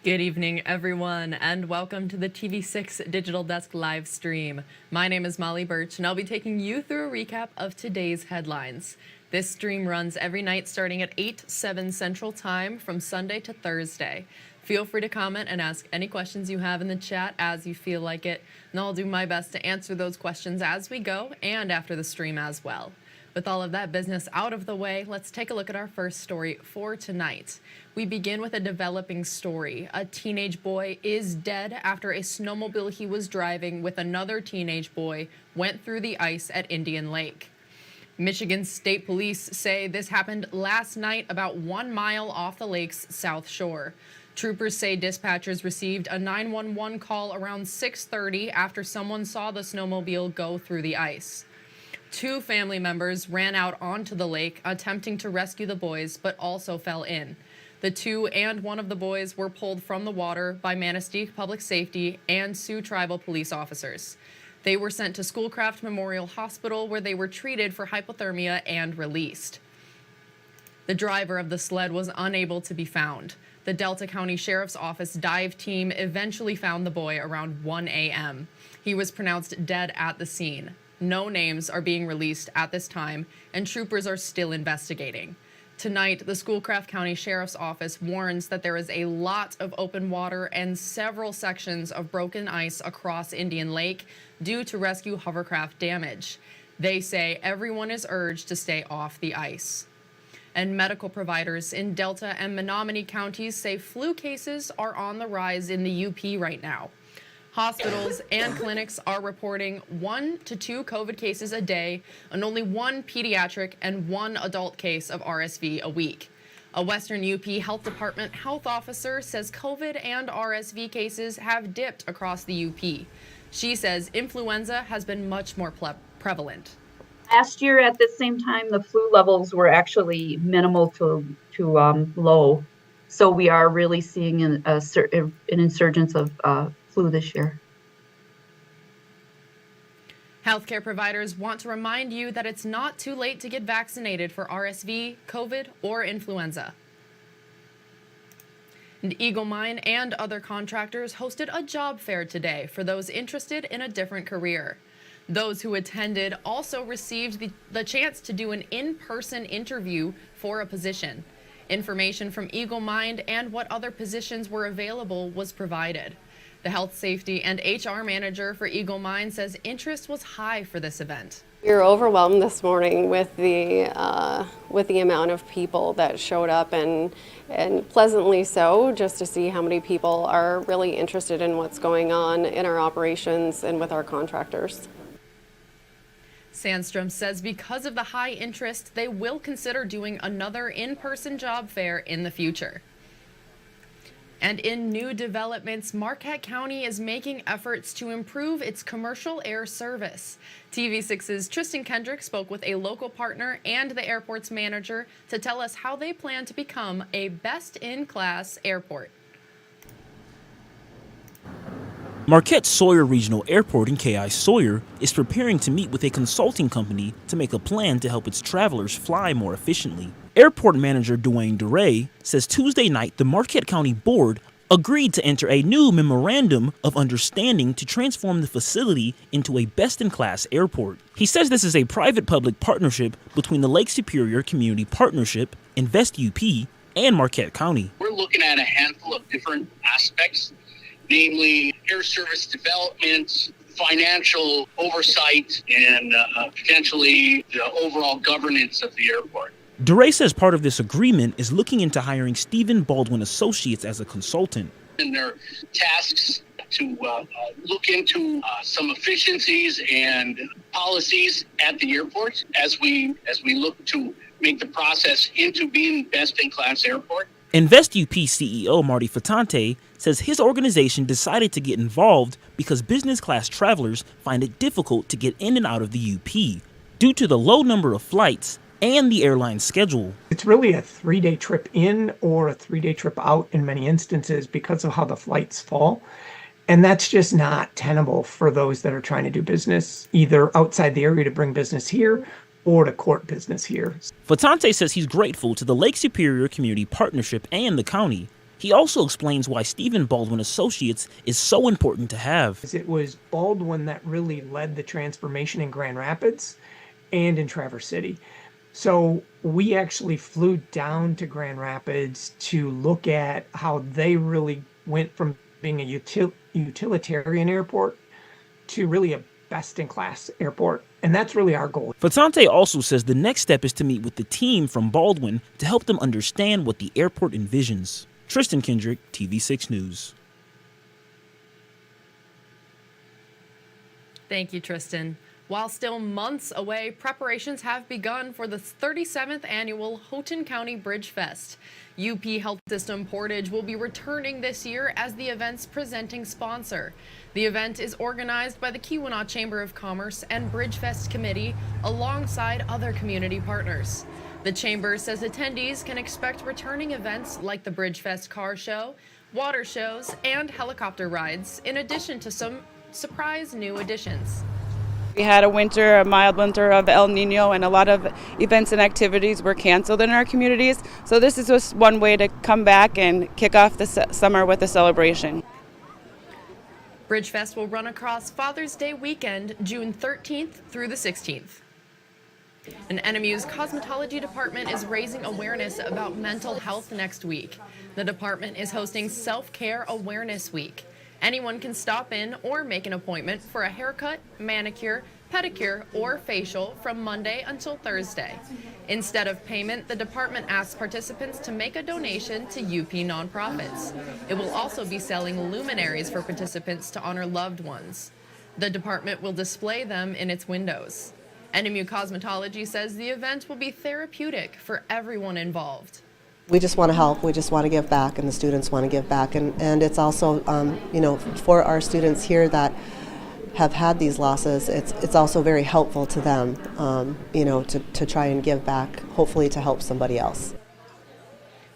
Good evening, everyone, and welcome to the TV6 Digital Desk live stream. My name is Molly Birch, and I'll be taking you through a recap of today's headlines. This stream runs every night starting at 8/7 Central Time from Sunday to Thursday. Feel free to comment and ask any questions you have in the chat as you feel like it, and I'll do my best to answer those questions as we go and after the stream as well. With all of that business out of the way, let's take a look at our first story for tonight. We begin with a developing story. A teenage boy is dead after a snowmobile he was driving with another teenage boy went through the ice at Indian Lake. Michigan State Police say this happened last night about 1 mile off the lake's south shore. Troopers say dispatchers received a 911 call around 6:30 after someone saw the snowmobile go through the ice. 2 family members ran out onto the lake attempting to rescue the boys, but also fell in. The 2 and 1 of the boys were pulled from the water by Manistee Public Safety and Sioux Tribal police officers. They were sent to Schoolcraft Memorial Hospital, where they were treated for hypothermia and released. The driver of the sled was unable to be found. The Delta County Sheriff's Office dive team eventually found the boy around 1 a.m. He was pronounced dead at the scene. No names are being released at this time, and troopers are still investigating. Tonight, the Schoolcraft County Sheriff's Office warns that there is a lot of open water and several sections of broken ice across Indian Lake due to rescue hovercraft damage. They say everyone is urged to stay off the ice. And medical providers in Delta and Menominee counties say flu cases are on the rise in the UP right now. Hospitals and clinics are reporting 1 to 2 COVID cases a day and only 1 pediatric and 1 adult case of RSV a week. A Western UP Health Department health officer says COVID and RSV cases have dipped across the UP. She says influenza has been much more prevalent. Last year at the same time, the flu levels were actually minimal to low. So we are really seeing an insurgence of flu this year. Healthcare providers want to remind you that it's not too late to get vaccinated for RSV, COVID, or influenza. And Eagle Mine and other contractors hosted a job fair today for those interested in a different career. Those who attended also received the chance to do an in-person interview for a position. Information from Eagle Mine and what other positions were available was provided. The health, safety, and HR manager for Eagle Mine says interest was high for this event. We were overwhelmed this morning with the amount of people that showed up, and pleasantly so, just to see how many people are really interested in what's going on in our operations and with our contractors. Sandstrom says because of the high interest, they will consider doing another in-person job fair in the future. And in new developments, Marquette County is making efforts to improve its commercial air service. TV6's Tristan Kendrick spoke with a local partner and the airport's manager to tell us how they plan to become a best-in-class airport. Marquette Sawyer Regional Airport in K.I. Sawyer is preparing to meet with a consulting company to make a plan to help its travelers fly more efficiently. Airport manager Dwayne DeRay says Tuesday night the Marquette County Board agreed to enter a new memorandum of understanding to transform the facility into a best-in-class airport. He says this is a private-public partnership between the Lake Superior Community Partnership, Invest UP, and Marquette County. We're looking at a handful of different aspects, namely air service development, financial oversight, and potentially the overall governance of the airport. DeRay says part of this agreement is looking into hiring Stephen Baldwin Associates as a consultant. And their tasks to look into some efficiencies and policies at the airport as we look to make the process into being best-in-class airport. Invest UP CEO Marty Fatante says his organization decided to get involved because business class travelers find it difficult to get in and out of the UP due to the low number of flights and the airline schedule. It's really a 3-day trip in or a 3-day trip out in many instances because of how the flights fall. And that's just not tenable for those that are trying to do business either outside the area to bring business here or to court business here. Fatante says he's grateful to the Lake Superior Community Partnership and the county. He also explains why Stephen Baldwin Associates is so important to have. It was Baldwin that really led the transformation in Grand Rapids and in Traverse City. So we actually flew down to Grand Rapids to look at how they really went from being a utilitarian airport to really a best-in-class airport. And that's really our goal. Fatante also says the next step is to meet with the team from Baldwin to help them understand what the airport envisions. Tristan Kendrick, TV6 News. Thank you, Tristan. While still months away, preparations have begun for the 37th annual Houghton County Bridge Fest. UP Health System Portage will be returning this year as the event's presenting sponsor. The event is organized by the Keweenaw Chamber of Commerce and Bridge Fest Committee alongside other community partners. The Chamber says attendees can expect returning events like the Bridge Fest car show, water shows, and helicopter rides, in addition to some surprise new additions. We had a mild winter of El Nino, and a lot of events and activities were canceled in our communities. So this is just one way to come back and kick off the summer with a celebration. Bridge Fest will run across Father's Day weekend, June 13th through the 16th. And NMU's cosmetology department is raising awareness about mental health next week. The department is hosting Self-Care Awareness Week. Anyone can stop in or make an appointment for a haircut, manicure, pedicure, or facial from Monday until Thursday. Instead of payment, the department asks participants to make a donation to UP nonprofits. It will also be selling luminaries for participants to honor loved ones. The department will display them in its windows. NMU Cosmetology says the event will be therapeutic for everyone involved. We just want to help, we just want to give back, and the students want to give back. And it's also, for our students here that have had these losses, it's also very helpful to them, to try and give back, hopefully to help somebody else.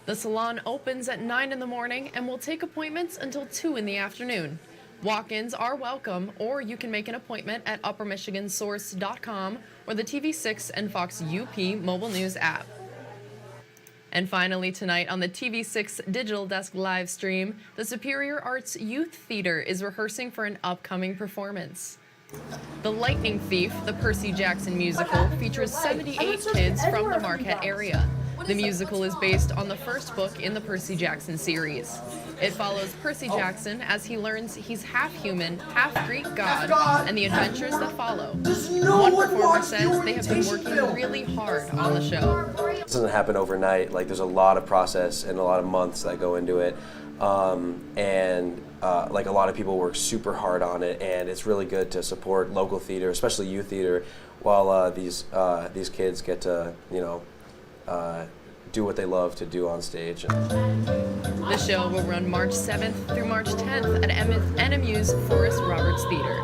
The salon opens at 9 in the morning and will take appointments until 2 in the afternoon. Walk-ins are welcome, or you can make an appointment at uppermichigansource.com or the TV6 and Fox UP mobile news app. And finally tonight on the TV6 Digital Desk live stream, the Superior Arts Youth Theater is rehearsing for an upcoming performance. The Lightning Thief, the Percy Jackson musical, features 78 kids from the Marquette area. The musical is based on the first book in the Percy Jackson series. It follows Percy Jackson as he learns he's half human, half Greek god, and the adventures that follow. One performer says they have been working really hard on the show. This doesn't happen overnight. Like, there's a lot of process and a lot of months that go into it. Like, a lot of people work super hard on it, and it's really good to support local theater, especially youth theater, while these kids get to, do what they love to do on stage. The show will run March 7th through March 10th at NMU's Forrest Roberts Theater.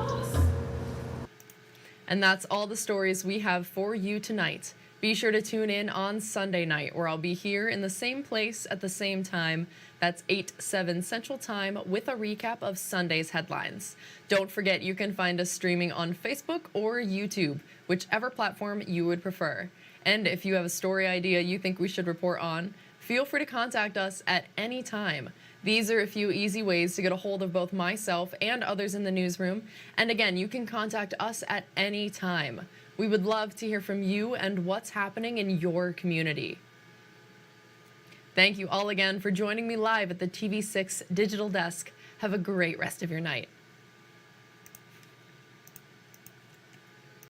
And that's all the stories we have for you tonight. Be sure to tune in on Sunday night, where I'll be here in the same place at the same time. That's 8/7 Central Time with a recap of Sunday's headlines. Don't forget you can find us streaming on Facebook or YouTube, whichever platform you would prefer. And if you have a story idea you think we should report on, feel free to contact us at any time. These are a few easy ways to get a hold of both myself and others in the newsroom. And again, you can contact us at any time. We would love to hear from you and what's happening in your community. Thank you all again for joining me live at the TV6 Digital Desk. Have a great rest of your night.